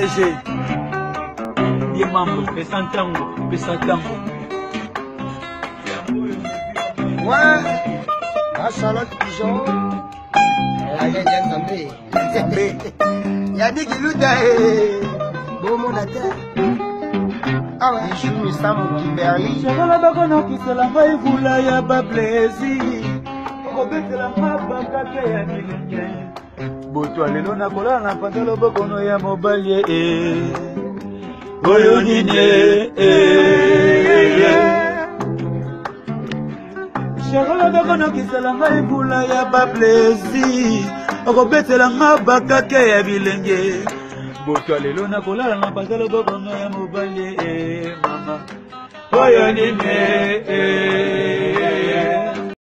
PDG ye mambo pesa ntango ouais la Charlotte Pigeon Yannick Iluta bon mon terre ah ouais je me sens Kimberly Shagala bakono kisala ngai vula ya ba plaisir okobetela mabanga te ya bilenge boto lelo nakola na pantalo bokono ya mobali oyo nini Shagala bakono kisala ngai vula ya ba plaisir okobetela mabanga te ya bilenge boto lelo nakola na pantalo bokono ya mobali mama oyo nini